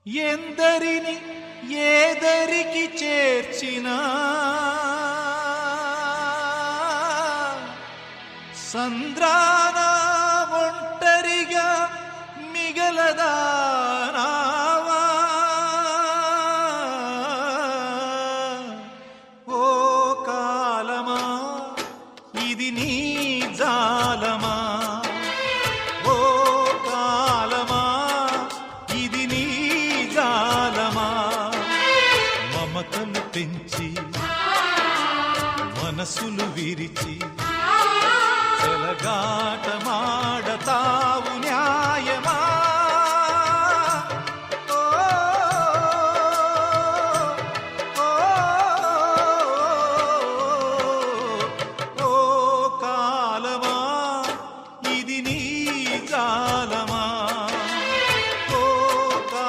ఎందరిని ఏదరికి చేర్చినా సంద్రాన ఒంటరిగా మిగలదానావా ఓ కాలమా ఇది నీ జాలమా ఓ కాలమా ఇది నీ జాలమా మమతలు పెంచి మనసులు విరిచి చెలగాటమాడతావు